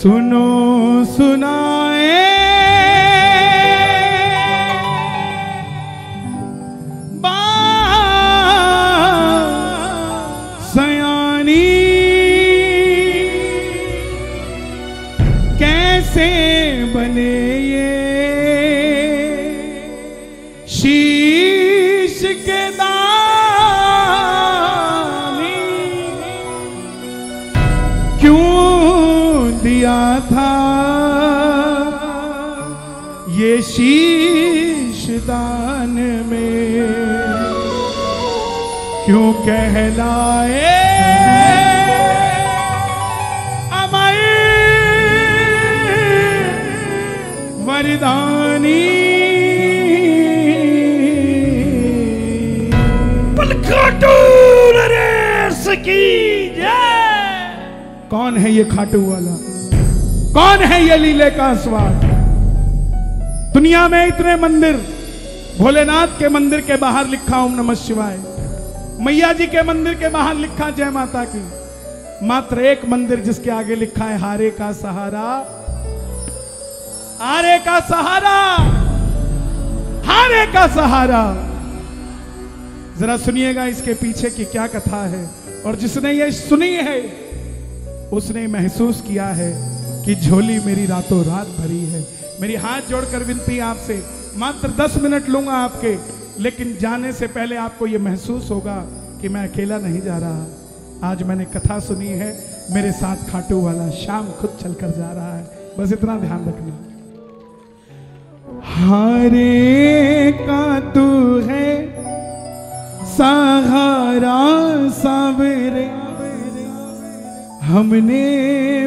सुनो सुनाए सयानी कैसे बने ये शीश के दानी, क्यों दिया था ये शीश दान में, क्यों कहलाए अमर वरदानी। खाटू नरेश की जय। कौन है ये खाटू वाला, कौन है ये लीले का स्वाद। दुनिया में इतने मंदिर, भोलेनाथ के मंदिर के बाहर लिखा ओम नमः शिवाय, मैया जी के मंदिर के बाहर लिखा जय माता की, मात्र एक मंदिर जिसके आगे लिखा है हारे का सहारा, हारे का सहारा, हारे का सहारा। जरा सुनिएगा इसके पीछे की क्या कथा है, और जिसने ये सुनी है उसने महसूस किया है कि झोली मेरी रातों रात भरी है। मेरी हाथ जोड़कर विनती आपसे, मात्र 10 मिनट लूंगा आपके, लेकिन जाने से पहले आपको यह महसूस होगा कि मैं अकेला नहीं जा रहा। आज मैंने कथा सुनी है, मेरे साथ खाटू वाला श्याम खुद चलकर जा रहा है, बस इतना ध्यान रखना। हारे का तू है सहारा सावरे, हमने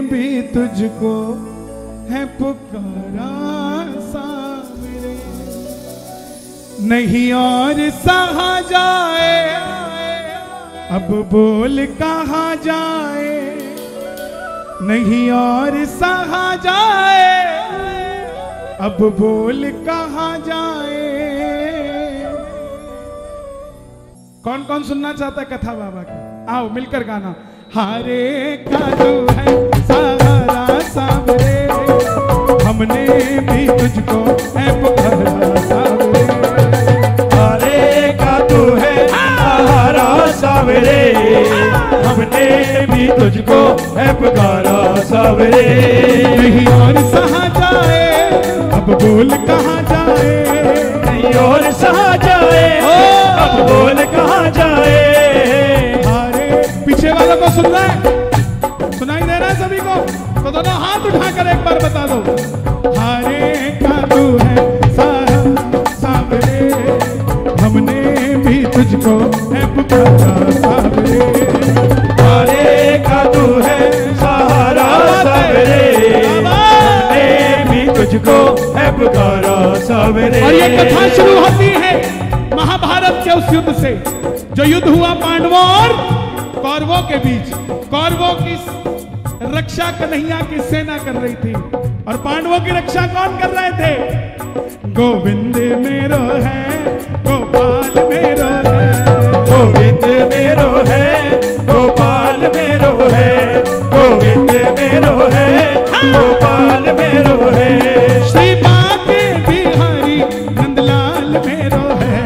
भी तुझको है पुकारा सावरे, नहीं और सहा जाए, अब बोल कहाँ जाए, नहीं और सहा जाए, अब बोल कहाँ जाए। कौन कौन सुनना चाहता है कथा बाबा की, आओ मिलकर गाना। हारे का तू है सहारा सावरे, हमने भी तुझको है पुकारा सावरे, हारे का तू है सहारा सावरे, हमने भी तुझको है पुकारा सावरे, नहीं और सहा जाए, अब बोल कहाँ जाए, नहीं और सहा जाए, अब बोल कहाँ जाए। हारे पीछे वालों को सुन रहा है, सुनाई दे रहा है सभी को, तो दोनों हाथ उठाकर एक बार बता दो। हारे का तू है सहारा सावरे, हमने भी तुझको है पुकारा सावरे, हारे का तू है सहारा सावरे, हमने भी तुझको है पुकारा सावरे। और ये कथा शुरू होती है महाभारत के उस युद्ध से, जो युद्ध हुआ पांडवों और कौरवों के बीच। कौरवों की रक्षा कन्हैया की सेना कर रही थी, और पांडवों की रक्षा कौन कर रहे थे। गोविंद मेरो है, गोपाल मेरो है, गोविंद मेरो है, गोपाल मेरो है, गोविंद मेरो है, गोपाल मेरो है, श्री बाके बिहारी नंदलाल मेरो है,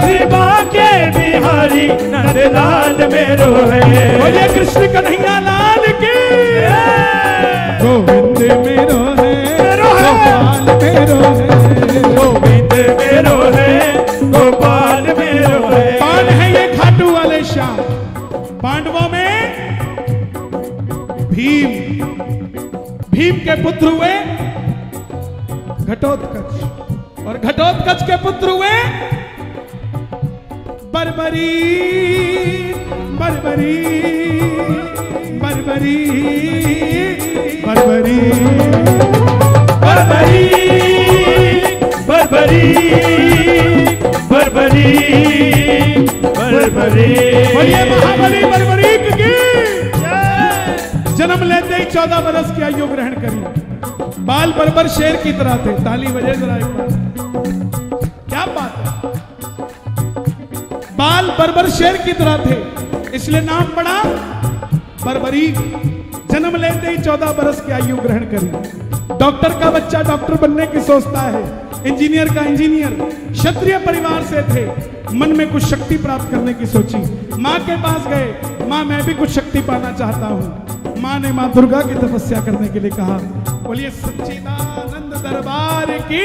श्री बाके बिहारी नंदलाल मेरो है। बोलिए कृष्ण कन्हैया लाल की। गोविंद मेरो है, गोपाल मेरो है, गोविंद मेरो है, गोपाल मेरो है। कौन है ये खाटू वाले श्याम। पांडवों में भीम, भीम के पुत्र हुए घटोत्कच, और घटोत्कच के पुत्र हुए बर्बरी, बर्बरी, बर्बरी, बर्बरी, बर्बरी, बर्बरी, बर्बरी, बर्बरी। बोलिए महाबली बर्बरीक की। जन्म लेते ही 14 बरस की आयु ग्रहण करी, बाल बर्बर शेर की तरह थे। ताली बजे जरा एक बार, क्या बात है। बाल बर्बर शेर की तरह थे, इसलिए नाम पड़ा बर्बरीक। जन्म लेते ही 14 बरस की आयु ग्रहण करी। डॉक्टर का बच्चा डॉक्टर बनने की सोचता है, इंजीनियर का इंजीनियर। क्षत्रिय परिवार से थे, मन में कुछ शक्ति प्राप्त करने की सोची। माँ के पास गए, माँ मैं भी कुछ शक्ति पाना चाहता हूँ। माँ ने माँ दुर्गा की तपस्या करने के लिए कहा। बोलिए सच्चिदानंद दरबार की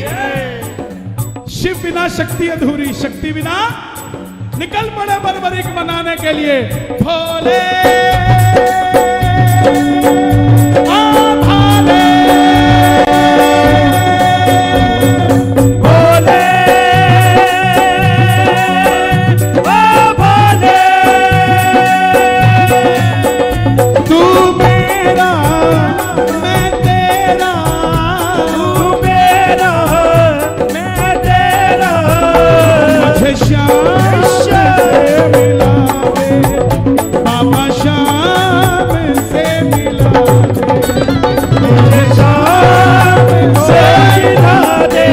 जय। शिव बिना शक्ति अधूरी, शक्ति बिना निकल पड़े बर्बरिक मनाने के लिए। भोले भाले, भोले भाले, तू मेरा मैं तेरा, तू मेरा मैं तेरा, मुझे श्याम से मिला दे बाबा, श्याम से मिला दे, मुझे शाम से मिला दे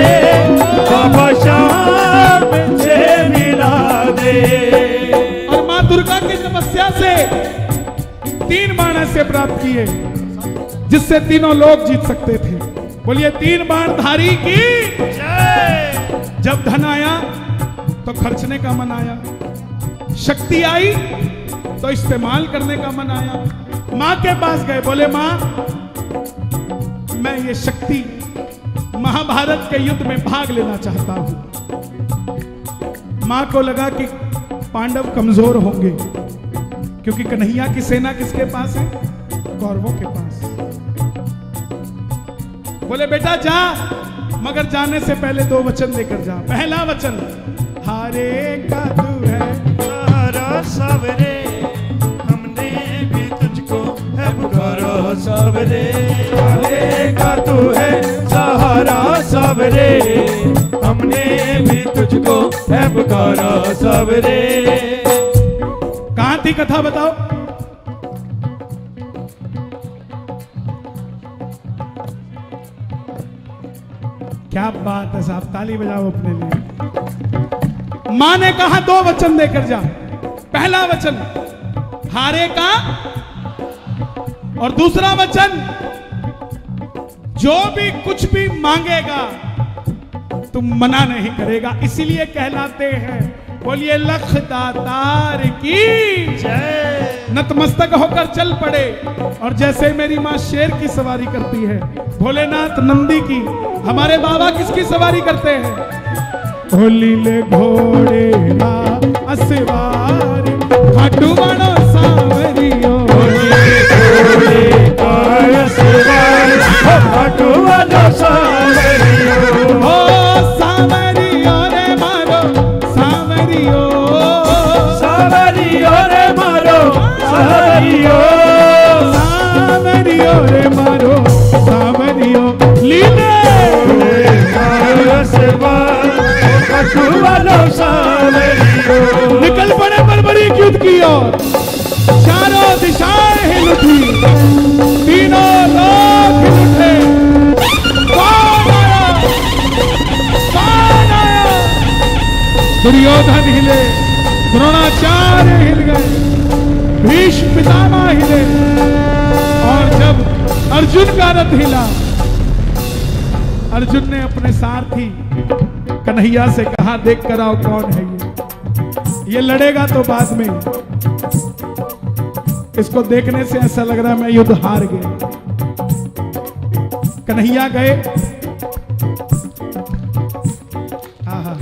बाबा, शाम से मिला दे। और माँ दुर्गा की तपस्या से 3 बाण ऐसे प्राप्त किए जिससे तीनों लोग जीत सकते थे। बोलिए 3 बाण धारी की जय। जब धन आया तो खर्चने का मन आया, शक्ति आई तो इस्तेमाल करने का मन आया। माँ के पास गए, बोले माँ मैं ये शक्ति महाभारत के युद्ध में भाग लेना चाहता हूं। माँ को लगा कि पांडव कमजोर होंगे, क्योंकि कन्हैया की सेना किसके पास है? कौरवों के पास। बोले बेटा जा, मगर जाने से पहले 2 वचन लेकर जा। पहला वचन, हारे का तू है सहारा सावरे, हमने भी तुझको है पुकारा सावरे। हारे का तू है सहारा सावरे, हमने भी तुझको है पुकारा सावरे। कहां थी कथा बताओ? क्या बात है साहब, ताली बजाओ अपने लिए। मां ने कहा 2 वचन देकर जा। पहला वचन हारे का, और दूसरा वचन जो भी कुछ भी मांगेगा तुम मना नहीं करेगा, इसीलिए कहलाते हैं। बोलिए लख दातार की जय। नतमस्तक होकर चल पड़े। और जैसे मेरी माँ शेर की सवारी करती है, भोलेनाथ नंदी की, हमारे बाबा किसकी सवारी करते हैं? होलीले घोड़े ना असवारी, खाटू बनो सांवरियो, हो सांवरियो रे मारो सांवरियो, सावरियो रे मारो सावरियो, सांवरियो रे मारो सांवरियो। लीले निकल पड़े बर्बरीक युद्ध की ओर। चारों दिशाएं हिल उठी, तीनों लोग हिल उठे। कौन आया? कौन आया? दुर्योधन हिले, द्रोणाचार्य हिल गए, भीष्म पितामह हिले। और जब अर्जुन का रथ हिला, अर्जुन ने अपने सारथी कन्हैया से कहा देख कर आओ कौन है ये लड़ेगा तो बाद में, इसको देखने से ऐसा लग रहा है मैं युद्ध हार गया। कन्हैया गए, हाँ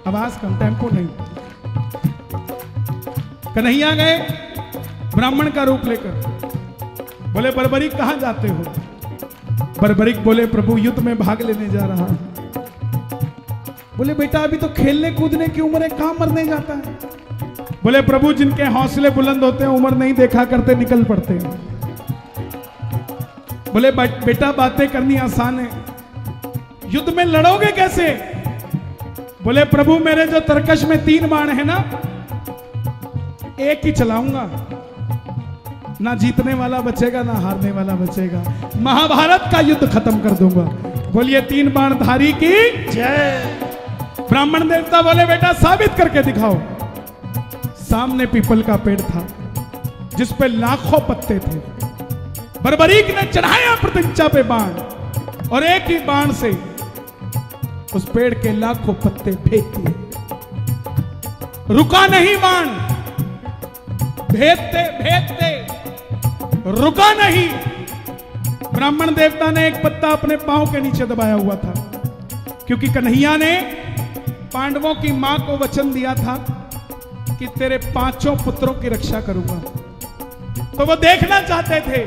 आवाज कम, टेम्पो नहीं। कन्हैया गए ब्राह्मण का रूप लेकर, बोले बर्बरीक कहां जाते हो? बर्बरीक बोले प्रभु युद्ध में भाग लेने जा रहा हूं। बोले बेटा अभी तो खेलने कूदने की उम्र है, कहां मरने जाता है? बोले प्रभु जिनके हौसले बुलंद होते हैं उम्र नहीं देखा करते, निकल पड़ते हैं। बोले बेटा बातें करनी आसान है, युद्ध में लड़ोगे कैसे? बोले प्रभु मेरे जो तरकश में 3 बाण है ना, एक ही चलाऊंगा, ना जीतने वाला बचेगा ना हारने वाला बचेगा, महाभारत का युद्ध खत्म कर दूंगा। बोलिए 3 बाण धारी की जय। ब्राह्मण देवता बोले बेटा साबित करके दिखाओ। सामने पीपल का पेड़ था जिस पे लाखों पत्ते थे। बर्बरीक ने चढ़ाया प्रतिज्ञा पे बाण और एक ही बाण से उस पेड़ के लाखों पत्ते फेंक दिए। रुका नहीं बाण, भेदते भेदते रुका नहीं। ब्राह्मण देवता ने एक पत्ता अपने पांव के नीचे दबाया हुआ था, क्योंकि कन्हैया ने पांडवों की मां को वचन दिया था कि तेरे 5 पुत्रों की रक्षा करूंगा। तो वो देखना चाहते थे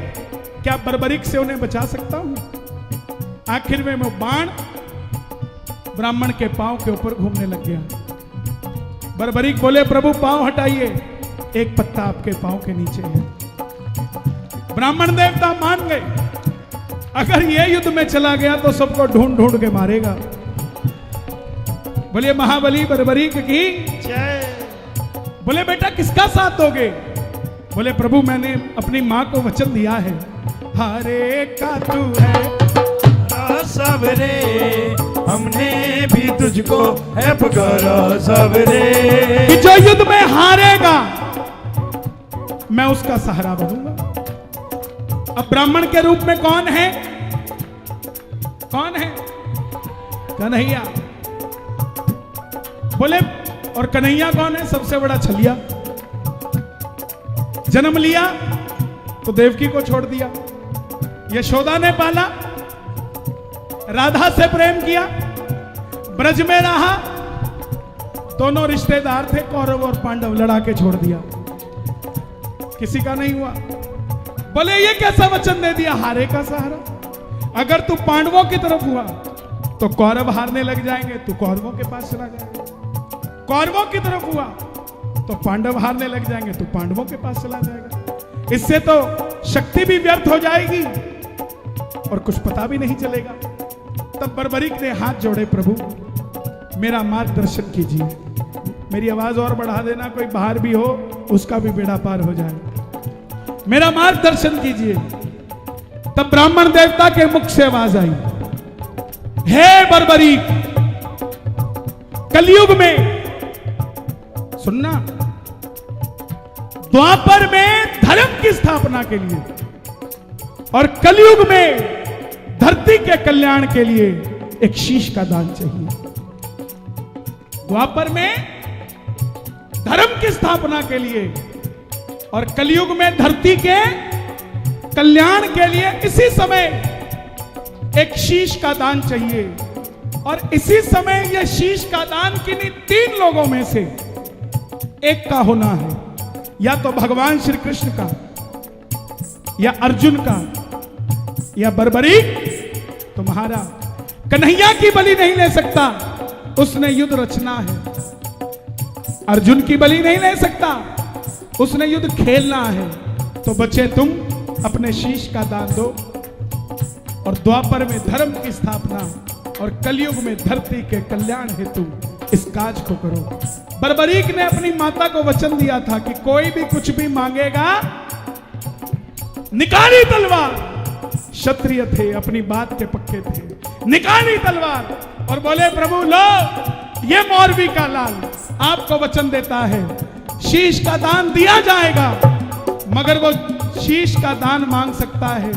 क्या बर्बरीक से उन्हें बचा सकता हूं। आखिर में वो बाण ब्राह्मण के पांव के ऊपर घूमने लग गया। बर्बरीक बोले, प्रभु पांव हटाइए, एक पत्ता आपके पांव के नीचे है। ब्राह्मण देवता मान गए, अगर ये युद्ध में चला गया तो सबको ढूंढ ढूंढ के मारेगा। बोले महाबली बर्बरीक की जय। बोले बेटा किसका साथ दोगे? बोले प्रभु मैंने अपनी मां को वचन दिया है, हरे का तू है सबरे, हमने भी तुझको है पुकारा सबरे, कि जो युद्ध में हारेगा मैं उसका सहारा बनूंगा। अब ब्राह्मण के रूप में कौन है? कौन है? कन्हैया। बोले और कन्हैया कौन है? सबसे बड़ा छलिया। जन्म लिया तो देवकी को छोड़ दिया, यशोदा ने पाला, राधा से प्रेम किया, ब्रज में रहा, दोनों रिश्तेदार थे कौरव और पांडव, लड़ा के छोड़ दिया, किसी का नहीं हुआ। बोले ये कैसा वचन दे दिया, हारे का सहारा। अगर तू पांडवों की तरफ हुआ तो कौरव हारने लग जाएंगे, तू कौरवों के पास चला जाएगा। कौरवों की तरफ हुआ तो पांडव हारने लग जाएंगे, तू पांडवों के पास चला जाएगा। इससे तो शक्ति भी व्यर्थ हो जाएगी और कुछ पता भी नहीं चलेगा। तब बर्बरीक ने हाथ जोड़े, प्रभु मेरा मार्गदर्शन कीजिए, मेरी आवाज और बढ़ा देना, कोई बाहर भी हो उसका भी बेड़ा पार हो जाए, मेरा मार्गदर्शन कीजिए। तब ब्राह्मण देवता के मुख से आवाज आई, हे बर्बरीक, कलयुग में सुनना, द्वापर में धर्म की स्थापना के लिए और कलयुग में धरती के कल्याण के लिए एक शीश का दान चाहिए। द्वापर में धर्म की स्थापना के लिए और कलयुग में धरती के कल्याण के लिए इसी समय एक शीश का दान चाहिए। और इसी समय यह शीश का दान किन्हीं 3 लोगों में से एक का होना है, या तो भगवान श्री कृष्ण का, या अर्जुन का, या बर्बरीक तुम्हारा। कन्हैया की बलि नहीं ले सकता, उसने युद्ध रचना है। अर्जुन की बलि नहीं ले सकता, उसने युद्ध खेलना है। तो बच्चे तुम अपने शीश का दान दो और द्वापर में धर्म की स्थापना और कलयुग में धरती के कल्याण हेतु इस काज को करो। बर्बरीक ने अपनी माता को वचन दिया था कि कोई भी कुछ भी मांगेगा, निकाली तलवार, क्षत्रिय थे, अपनी बात के पक्के थे, निकाली तलवार और बोले प्रभु लो, ये मौरवी का लाल आपको वचन देता है, शीश का दान दिया जाएगा, मगर वो शीश का दान मांग सकता है,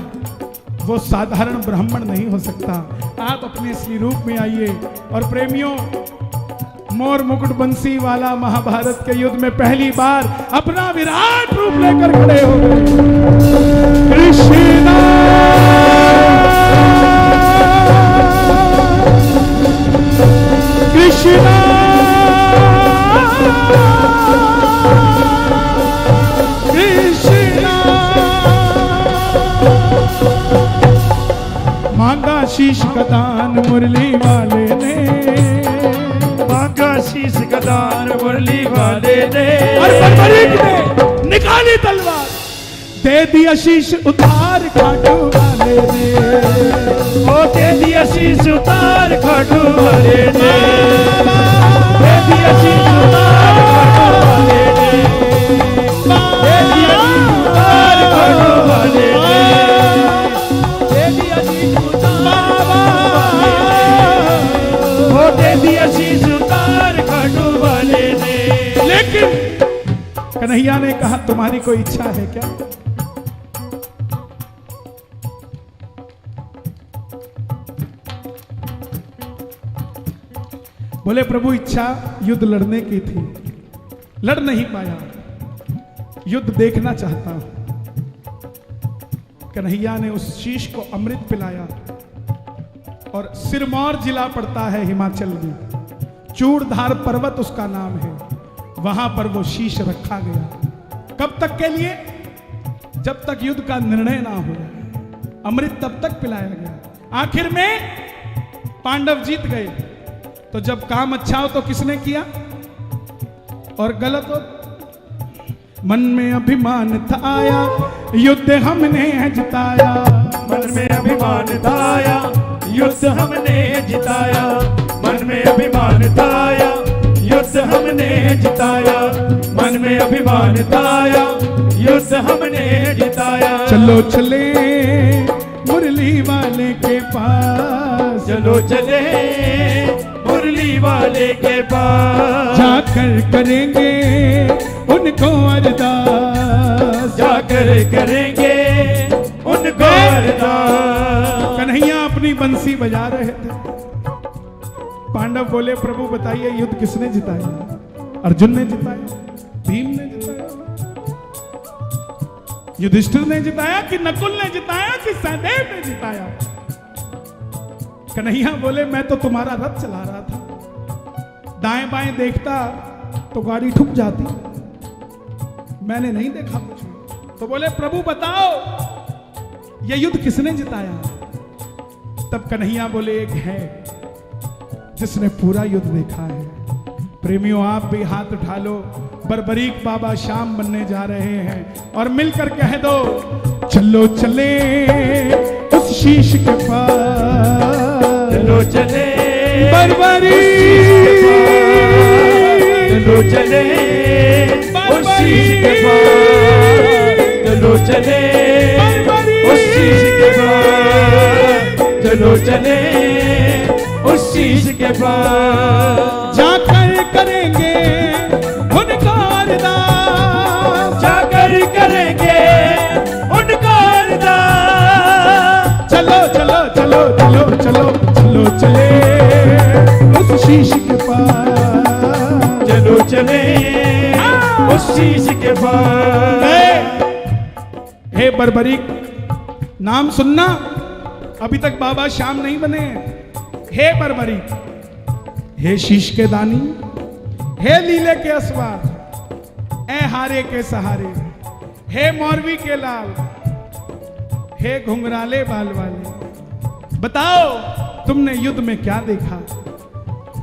वो साधारण ब्राह्मण नहीं हो सकता। आप अपने असली रूप में आइए। और प्रेमियों, मोर मुकुट बंसी वाला महाभारत के युद्ध में पहली बार अपना विराट रूप लेकर खड़े हो गए। कृष्णा कृष्णा कृष्णा मांगा शीश का दान मुरली वाले ने, मांगा शीश का दान मुरली वाले ने, और बर्बरीक ने निकाली तलवार, दे दिया शीश उतार खाटू वाले ने, ओ दे दिया शीश उतार खाटू वाले ने, दे दिया शीश उतार खाटू वाले ने, दे दिया शीश उतार खाटू वाले ने, दे दिया शीश उतार ओ दे दिया शीश उतार खाटू वाले ने। लेकिन तुम्हारी कोई इच्छा है क्या? बोले प्रभु इच्छा युद्ध लड़ने की थी, लड़ नहीं पाया, युद्ध देखना चाहता हूं। कन्हैया ने उस शीश को अमृत पिलाया और सिरमौर जिला पड़ता है हिमाचल में, चूड़धार पर्वत उसका नाम है, वहां पर वो शीश रखा गया। कब तक के लिए? जब तक युद्ध का निर्णय ना हो जाए। अमृत तब तक पिलाया गया। आखिर में पांडव जीत गए। तो जब काम अच्छा हो तो किसने किया और गलत हो? मन में अभिमान था आया, युद्ध हमने जिताया। मन में अभिमान था आया, युद्ध हमने जिताया। मन में अभिमान था आया, युद्ध हमने जिताया। मन में अभिमान था आया, युद्ध हमने जिताया। चलो चले मुरली वाले के पास, चलो चले मुरली वाले के पास। जाकर करेंगे उनको अरदास, जाकर करेंगे उनको अरदास। कन्हैया अपनी बंसी बजा रहे थे। पांडव बोले प्रभु बताइए युद्ध किसने जिताया? अर्जुन ने जिताया, भीम ने जिताया, युधिष्ठिर ने जिताया कि नकुल ने जिताया कि सहदेव ने जिताया? कन्हैया बोले मैं तो तुम्हारा रथ चला रहा था, दाएं बाएं देखता तो गाड़ी ठुक जाती, मैंने नहीं देखा कुछ। तो बोले प्रभु बताओ ये युद्ध किसने जिताया? तब कन्हैया बोले एक है जिसने पूरा युद्ध देखा है। प्रेमियों आप भी हाथ उठा लो, बर्बरीक बाबा श्याम बनने जा रहे हैं और मिलकर कह दो चलो चले उस शीश के पास, चलो चले बर्बरीक, चलो चले उस शीश के पास। चलो चले उस शीश के पास। चलो चले उस शीश के पास। जाकर करेंगे उनका अरदास, जाकर करेंगे उनका अरदास। चलो चलो चलो चलो चलो चलो चले उस शीश के पास, चलो चले उस शीश के पास। हे बर्बरीक नाम सुनना, अभी तक बाबा श्याम नहीं बने हैं। हे बर्बरीक, हे शीश के दानी, हे लीले के अस्वार, ए हारे के सहारे, हे मौरवी के लाल, हे घुंघराले बाल वाले, बताओ तुमने युद्ध में क्या देखा?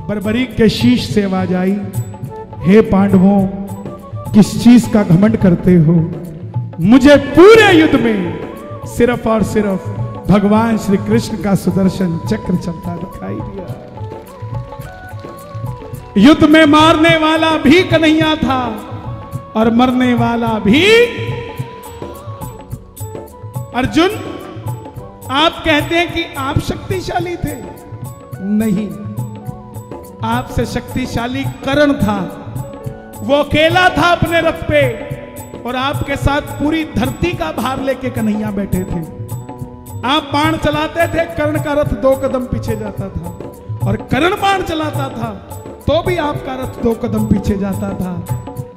बर्बरीक के शीश से आवाज आई, हे पांडवों किस चीज का घमंड करते हो? मुझे पूरे युद्ध में सिर्फ और सिर्फ भगवान श्री कृष्ण का सुदर्शन चक्र चलता दिखाई दिया। युद्ध में मारने वाला भी कन्हैया था और मरने वाला भी अर्जुन। आप कहते हैं कि आप शक्तिशाली थे, नहीं, आपसे शक्तिशाली कर्ण था। वो अकेला था अपने रथ पे और आपके साथ पूरी धरती का भार लेके कन्हैया बैठे थे। आप बाण चलाते थे, कर्ण का रथ 2 कदम पीछे जाता था, और कर्ण बाण चलाता था तो भी आपका रथ 2 कदम पीछे जाता था।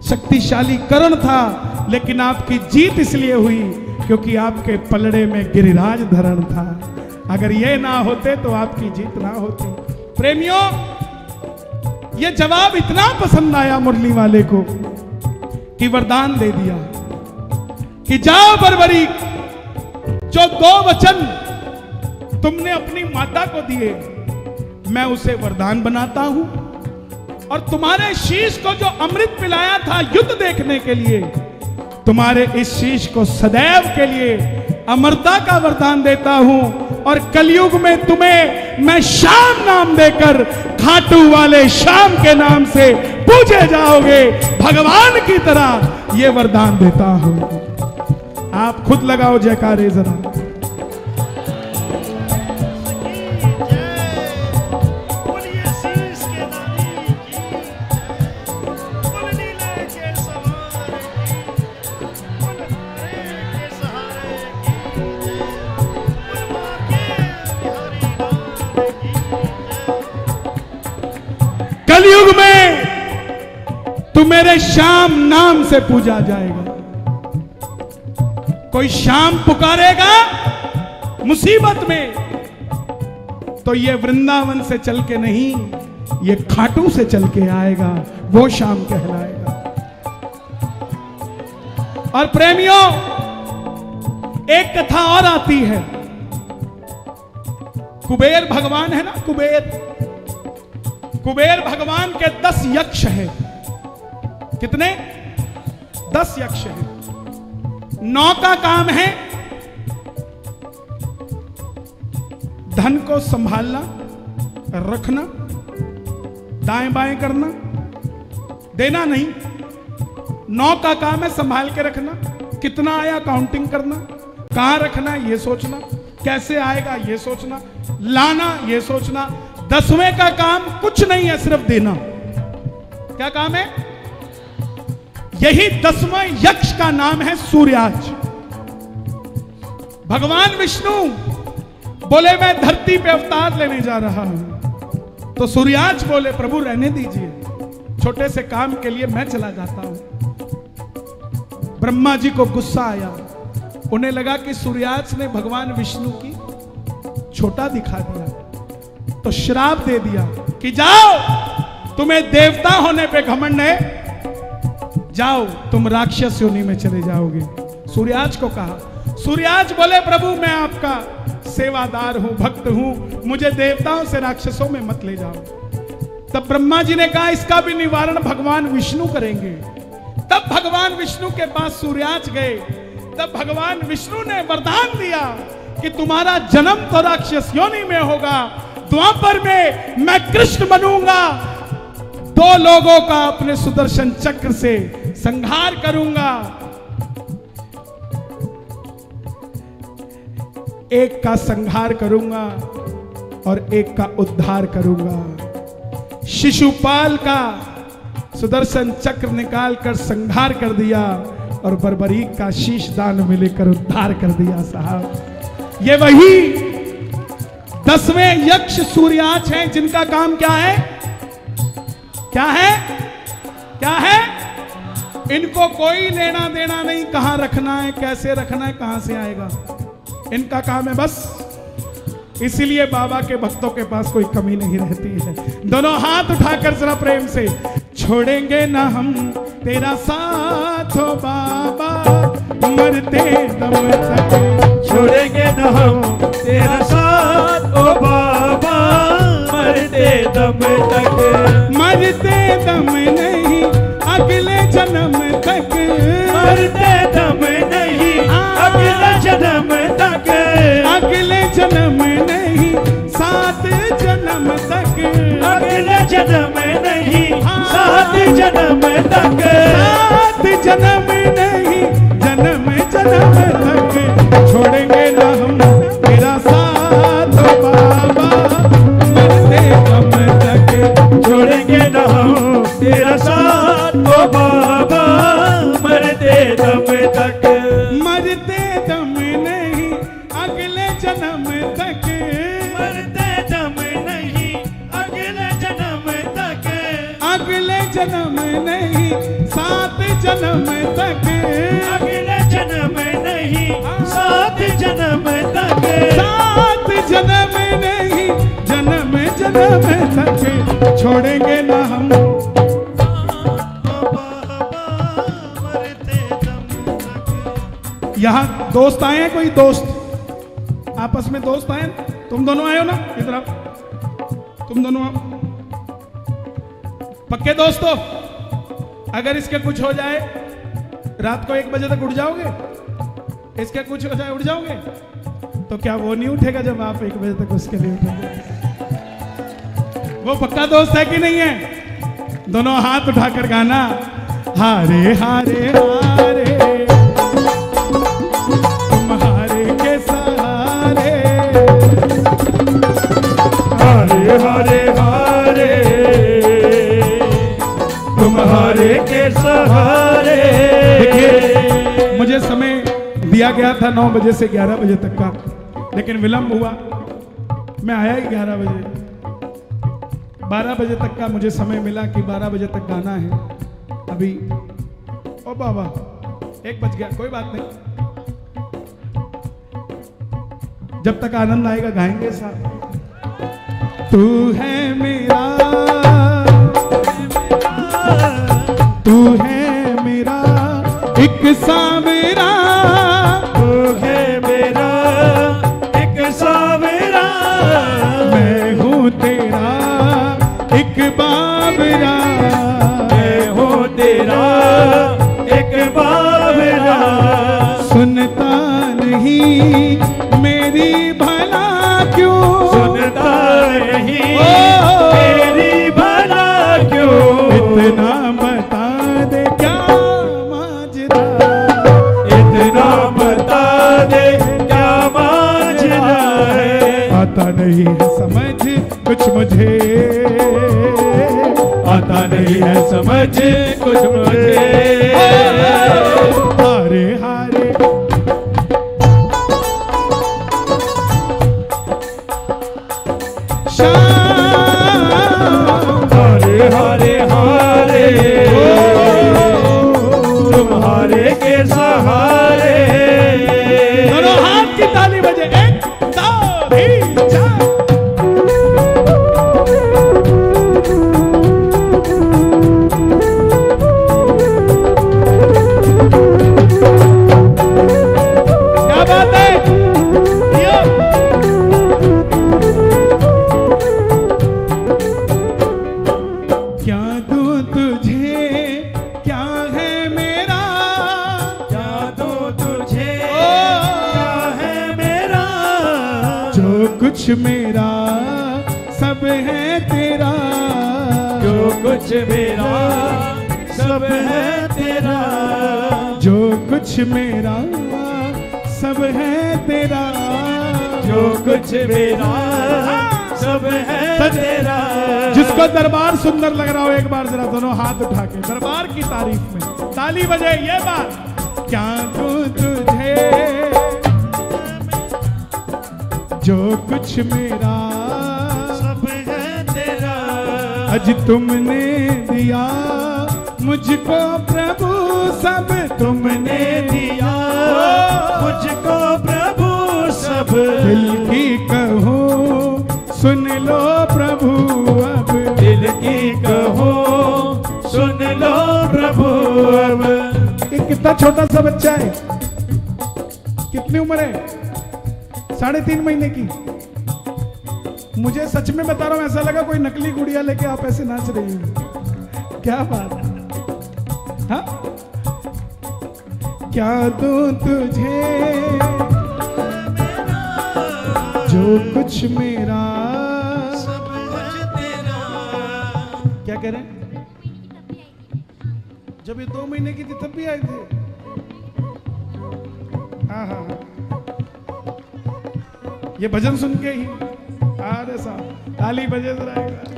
शक्तिशाली कर्ण था, लेकिन आपकी जीत इसलिए हुई क्योंकि आपके पलड़े में गिरिराज धरण था। अगर ये ना होते तो आपकी जीत ना होती। प्रेमियों, ये जवाब इतना पसंद आया मुरली वाले को कि वरदान दे दिया कि जाओ बर्बरीक, जो 2 वचन तुमने अपनी माता को दिए मैं उसे वरदान बनाता हूं, और तुम्हारे शीश को जो अमृत पिलाया था युद्ध देखने के लिए, तुम्हारे इस शीश को सदैव के लिए अमरता का वरदान देता हूं। और कलयुग में तुम्हें मैं श्याम नाम देकर खाटू वाले श्याम के नाम से पूजे जाओगे भगवान की तरह, ये वरदान देता हूं। आप खुद लगाओ जयकारे जरा। तुम्हें श्याम नाम से पूजा जाएगा। कोई श्याम पुकारेगा मुसीबत में, तो ये वृंदावन से चल के नहीं, ये खाटू से चल के आएगा, वो श्याम कहलाएगा। और प्रेमियों, एक कथा और आती है। कुबेर भगवान है ना, कुबेर भगवान के 10 यक्ष हैं। कितने? 10 यक्ष हैं। 9 का काम है धन को संभालना, रखना, दाएं बाएं करना, देना नहीं। 9 का काम है संभाल के रखना, कितना आया काउंटिंग करना, कहां रखना है ये सोचना, कैसे आएगा ये सोचना, लाना ये सोचना। 10वें का काम कुछ नहीं है, सिर्फ देना। क्या काम है? यही 10वां यक्ष का नाम है सूर्याज। भगवान विष्णु बोले मैं धरती पे अवतार लेने जा रहा हूं, तो सूर्याज बोले प्रभु रहने दीजिए, छोटे से काम के लिए मैं चला जाता हूं। ब्रह्मा जी को गुस्सा आया, उन्हें लगा कि सूर्याज ने भगवान विष्णु की छोटा दिखा दिया, तो श्राप दे दिया कि जाओ, तुम्हें देवता होने पे घमंड है, जाओ तुम राक्षस योनि में चले जाओगे। सूर्याज को कहा। सूर्याज बोले प्रभु मैं आपका सेवादार हूं, भक्त हूं, मुझे देवताओं से राक्षसों में मत ले जाओ। तब ब्रह्मा जी ने कहा इसका भी निवारण भगवान विष्णु करेंगे। तब भगवान विष्णु के पास सूर्याज गए। तब भगवान विष्णु ने वरदान दिया कि तुम्हारा जन्म तो राक्षस योनि में होगा, द्वापर में मैं कृष्ण बनूंगा, 2 लोगों का अपने सुदर्शन चक्र से संहार करूंगा, एक का संहार करूंगा और एक का उद्धार करूंगा। शिशुपाल का सुदर्शन चक्र निकालकर संहार कर दिया और बर्बरीक का शीश दान में लेकर उद्धार कर दिया। साहब, ये वही 10वें यक्ष सूर्याज हैं जिनका काम क्या है? क्या है? क्या है? इनको कोई लेना देना नहीं, कहां रखना है, कैसे रखना है, कहां से आएगा, इनका काम है बस। इसीलिए बाबा के भक्तों के पास कोई कमी नहीं रहती है। दोनों हाथ उठाकर जरा प्रेम से, छोड़ेंगे ना हम तेरा साथ हो बाबा, मरते दम तक छोड़ेंगे न हम तेरा साथ ओ बाबा, मरते दम तक, मरते दम नहीं अगले जन्म तक, मरते दम नहीं अगले जन्म तक, अगले जन्म नहीं 7 जन्म तक, अगले जन्म नहीं 7 जन्म तक, 7 जन्म नहीं जन्म जन्म तक, छोड़ेंगे ना हम तेरा साथ हो बाबा, मरते दम तक, छोड़ेंगे न हम तेरा साथ ओ बाबा, मरते दम तक, मरते दम नहीं अगले जन्म तक, मरते दम नहीं अगले जन्म तक, अगले जन्म नहीं 7 जन्म तक, अगले जन्म नहीं 7 जन्म तक, 7 जन्म नहीं जन्म जन्म तक, छोड़ेंगे ना हम। यहाँ दोस्त आए हैं, कोई दोस्त आपस में दोस्त आए, तुम दोनों आए हो ना, इधर आओ, तुम दोनों आओ, पक्के दोस्तों। अगर इसके कुछ हो जाए रात को 1 बजे तक उठ जाओगे, इसके कुछ हो जाए उठ जाओगे, तो क्या वो नहीं उठेगा जब आप 1 बजे तक उसके लिए उठोगे? वो पक्का दोस्त है कि नहीं है? दोनों हाथ उठाकर गाना, हारे हारे हारे तुम्हारे के सहारे, हारे हारे हारे तुम्हारे के सहारे। देखिए, मुझे समय दिया गया था 9 बजे से 11 बजे तक का, लेकिन विलंब हुआ, मैं आया ही 11 बजे। 12 बजे तक का मुझे समय मिला कि 12 बजे तक गाना है। अभी ओ बाबा 1 बज गया, कोई बात नहीं, जब तक आनंद आएगा गाएंगे साहब। तू है मेरा, तू है मेरा एक सावेरा, तू है मेरा एक सावेरा, मैं हूँ तेरा एक बाबरा, मैं हूँ तेरा एक बाबरा, सुनता नहीं मेरी भला क्यों, सुनता नहीं ओ, मेरी भला क्यों, इतना बता दे क्या माजरा, इतना बता दे क्या माजरा है, आता नहीं है समझ कुछ मुझे, आता नहीं है समझ कुछ मुझे, हारे हारे हारे हारे हारे, तुम्हारे के सहारे, दोनों हाथ की ताली बजे, 1 2 3 4। क्या बात है, यो। क्या दूं तुझे क्या है मेरा, क्या दो तुझे ओ, क्या है मेरा, जो कुछ मेरा सब है तेरा, जो कुछ मेरा सब है तेरा, जो कुछ मेरा सब है तेरा, जो कुछ मेरा सब है सच- तेरा, जिसको दरबार सुंदर लग रहा हो एक बार जरा दोनों हाथ उठा के दरबार की तारीफ में ताली बजे, ये बात। क्या दूं तुझे जो कुछ मेरा सब है तेरा, आज तुमने दिया मुझको प्रभु, सब तुमने दिया मुझको प्रभु सब, दिल की कहो सुन लो प्रभु अब, दिल की कहो सुन लो प्रभु अब, ये कितना छोटा सा बच्चा है, कितनी उम्र है, 3.5 महीने की। मुझे सच में बता रहा हूं ऐसा लगा कोई नकली गुड़िया लेके आप ऐसे नाच रही हो, क्या बात है, हाँ? क्या दूं तुझे जो कुछ मेरा, सब है तेरा, क्या कह रहे हैं, जब ये 2 महीने की थी तब भी आए थे, हाँ हाँ हाँ, ये भजन सुन के ही, अरे साहब ताली बजे जरा एक बार।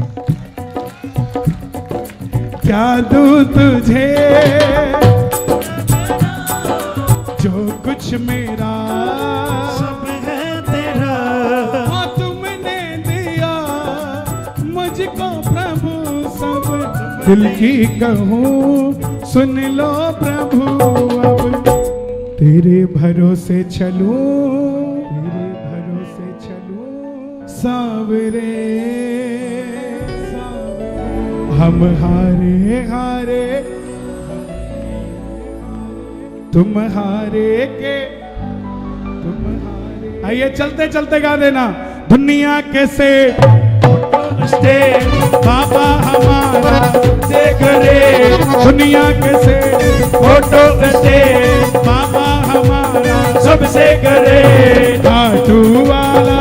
क्या दूं तुझे जो कुछ मेरा सब है तेरा, हाँ तुमने दिया मुझको प्रभु सब, दिल की कहूँ सुन लो प्रभु अब, तेरे भरोसे चलूं, तेरे भरोसे चलूं सावरे, हम हारे हारे तुम हारे के, तुम हारे। आइए चलते चलते गा देना, दुनिया के से से बाबा हमारा से करे, दुनिया के से फोटो से बाबा हमारा सबसे करे, खाटू वाला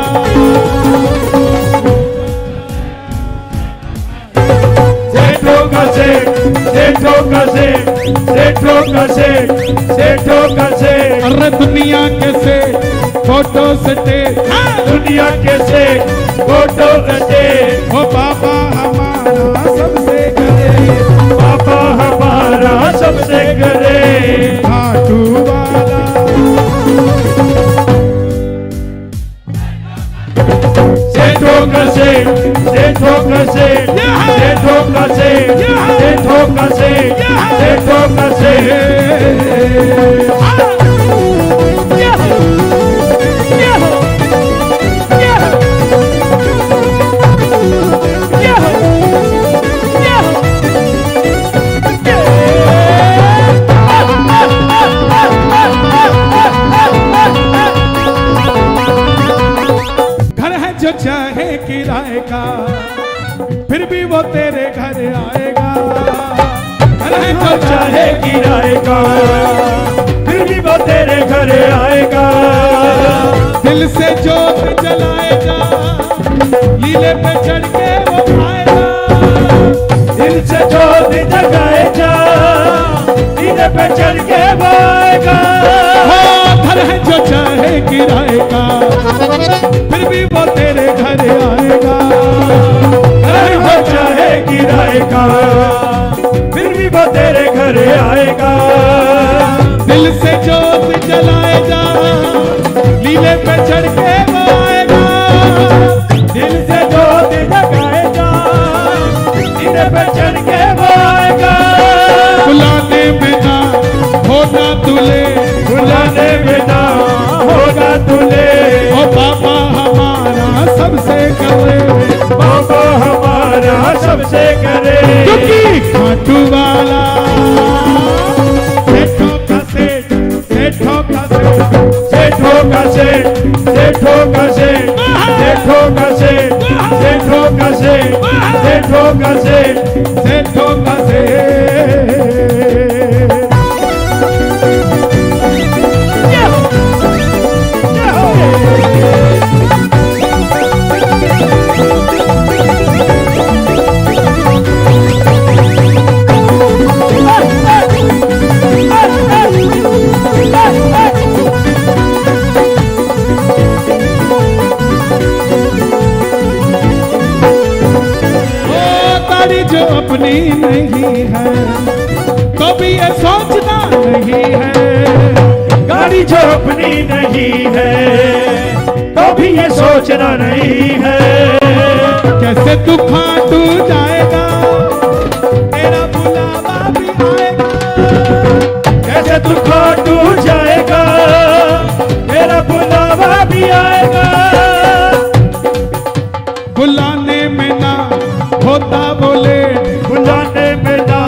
सेठों का सेठ, सेठों का सेठ, सेठों का सेठ, सेठों का सेठ, अरे दुनिया के से फोटो से दुनिया के सेठ फोटो से, ओ बाबा हमारा सबसे करे, पापा हमारा सबसे करे, खाटू वाला सेठों का सेठ, सेठों का सेठ, सेठों का सेठ, सेठों का सेठ, सेठों का सेठ। घर है जो चाहे किराए का, फिर भी वो तेरे घर आएगा। घर है जो चाहे किराए का, फिर भी वो तेरे घर आएगा। दिल से जोत जलाएगा, लीले पे चढ़ के वो आएगा। दिल से जोत जगाएगा, लीले पे चढ़ के वो आएगा। घर है जो चाहे किराए का, फिर भी वो तेरे घर आएगा। घर हो चाहे किराए का, फिर भी वो तेरे घर आएगा। दिल से जोत जलाएगा, लीले पे चढ़ के वो आएगा। दिल से जोत जगाएगा, लीले पे चढ़ के वो आएगा। बुलाने में ना होगा तुले, बुलाने में ना होगा तुले। ओ बाबा हमारा सबसे करे, बाबा हमारा सबसे करे। क्योंकि खाटू वाला सेठों का सेठ, सेठों का सेठ, सेठों का सेठ, सेठों का सेठ, सेठों का सेठ, सेठों का सेठ, सेठों का सेठ, सेठों का सेठ। जो अपनी नहीं है तो भी ये सोचना नहीं है। गाड़ी जो अपनी नहीं है तो भी ये सोचना नहीं है। कैसे तू खाटू जाएगा, तेरा बुलावा भी आएगा। कैसे तू खाटू जाएगा, तेरा बुलावा भी आएगा। बुलाने में ना होता बोले, बुलाने में ना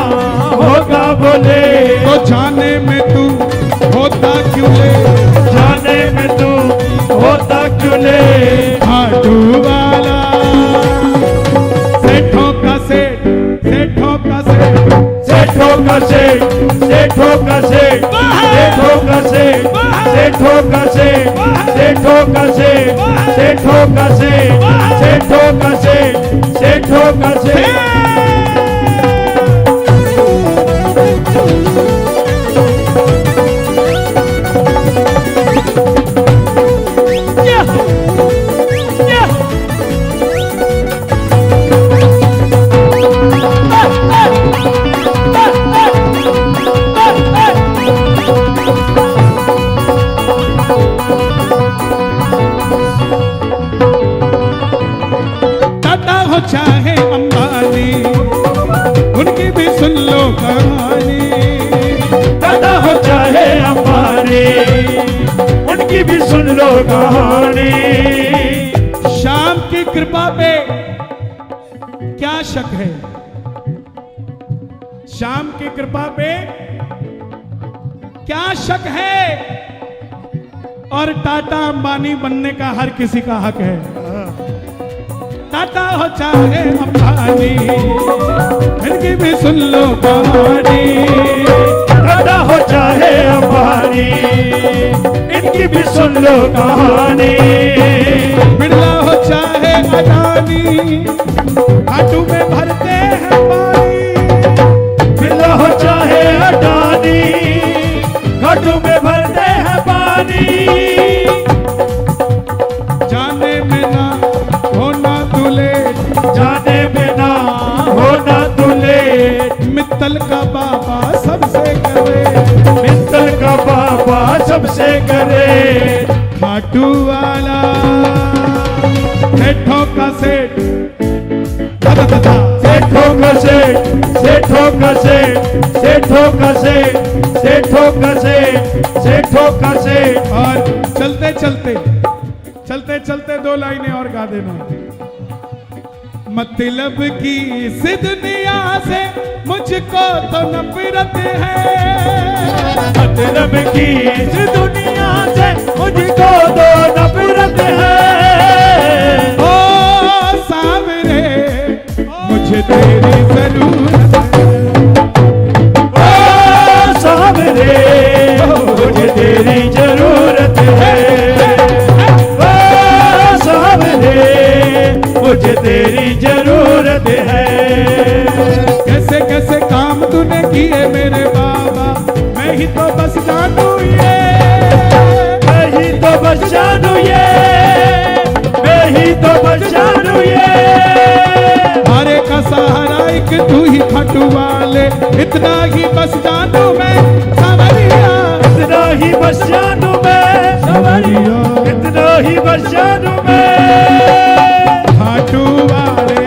होगा बोले। तो जाने में तू होता क्यों ले, जाने में तू होता क्यों ले। खाटू वाला सेठों का सेठ, सेठों का सेठ, सेठों का सेठ, सेठों का सेठ, सेठों का सेठ, सेठों का सेठ, सेठों का सेठ, सेठों का सेठ, सेठों का सेठ, सेठों का सेठ। चाहे अंबानी, उनकी भी सुन लो कहानी। दादा हो चाहे अंबानी, उनकी भी सुन लो कहानी। शाम की कृपा पे क्या शक है, शाम की कृपा पे क्या शक है। और टाटा अंबानी बनने का हर किसी का हक है। टाटा हो चाहे अंबानी, इनकी भी सुन लो कहानी। टाटा हो चाहे अंबानी, इनकी भी सुन लो कहानी। बिरला हो चाहे अडानी, खाटू में भरते हैं पानी। बिरला हो चाहे अडानी, खाटू में भरते हैं पानी। जाने में ना होना तुले, जाने में ना होना तुले। मित्तल का बाबा सबसे करे, मित्तल का बाबा सबसे करे। खाटू वाला सेठों का सेठ, सेठों का सेठ, सेठों का कसे सेठो कसे सेठो कसे सेठो कसे। और चलते चलते चलते चलते 2 लाइनें और गा देना। मतलब की इस दुनिया से मुझको तो नफरत है, मतलब की इस दुनिया से मुझको तो नफरत है। ओ सावरे मुझे तेरी जरूरत है, ओ सावरे मुझे तेरी जरूरत है। ओ सावरे मुझे तेरी जरूरत है। कैसे कैसे काम तूने किए मेरे बाबा, मैं ही तो बस जानू ये, मैं ही तो बस जानू ये, मैं ही तो बस जानू ये। हरे का सहारा एक तू ही खाटू वाले, इतना ही बस जानू मैं सावरिया, इतना ही बस जानू मैं सावरिया, इतना ही बस जानू मैं। खाटू वाले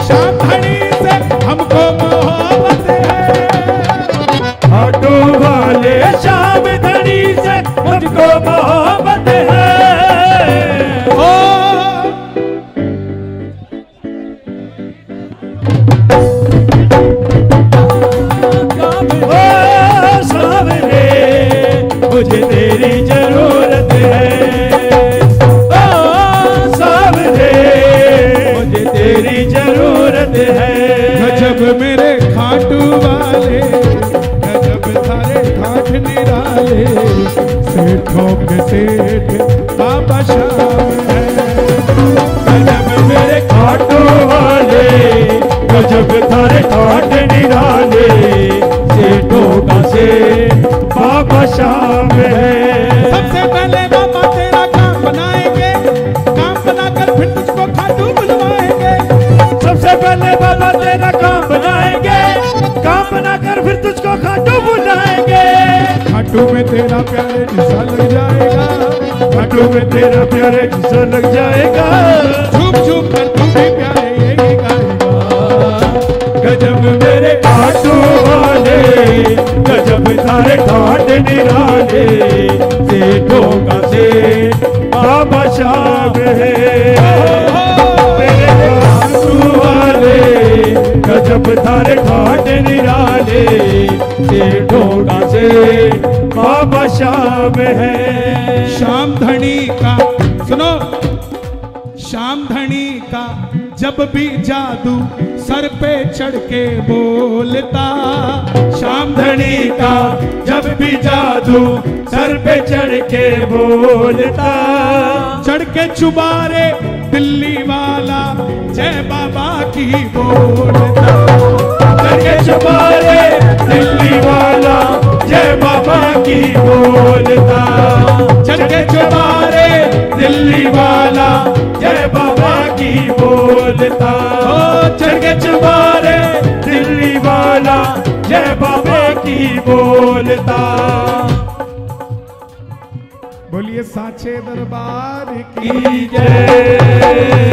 शाम धनी से हमको मोहब्बत है, ऑटो वाले शाम धनी से मुझको मोहब्बत है। ओ ओ सावरे मुझे तेरी जरूरत है। ओ सावरे मुझे तेरी जरूरत है। गजब मेरे खाटू वाले, गजब सारे ठाठ निराले, सेठों के सेठ बाबा श्याम है। गजब मेरे खाटू वाले, गजब थारे ठाट निराले, सेठों का सेठ बाबा श्याम है। सबसे पहले बाबा तेरा काम बनाएंगे, काम बनाकर फिर तुझको खाटू बुलवाएंगे। सबसे पहले बाबा तेरा काम बनाएंगे, काम बनाकर फिर तुझको खाटू बुलाएंगे। खाटू में तेरा प्यारे निशा लग जाएगा, खाटू में तेरा प्यारे जिसा लग जाएगा। झूम झूम कर तू भी प्यारे यही गाएगा। गजब मेरे खाटू वाले, गजब थारे ठाट निराले, सेठों का सेठ बाबा श्याम है। मेरे खाटू वाले, गजब थारे ठाट निराले, सेठों का सेठ बाबा श्याम है। श्याम धनी का सुनो, श्याम धनी का जब भी जादू सर पे चढ़ के बोलता, श्याम धनी का जब भी जादू सर पे चढ़ के बोलता। चढ़ के चुबारे दिल्ली वाला जय बाबा की बोलता, चढ़ के चुबारे दिल्ली वाला जय बाबा की बोलता। चढ़ के चुबारे दिल्ली वाला जय बाबा की बोलता। ओ चढ़ के चुबारे दिल्ली वाला जय बाबा की बोलता। बोलिए साचे दरबार की की जय।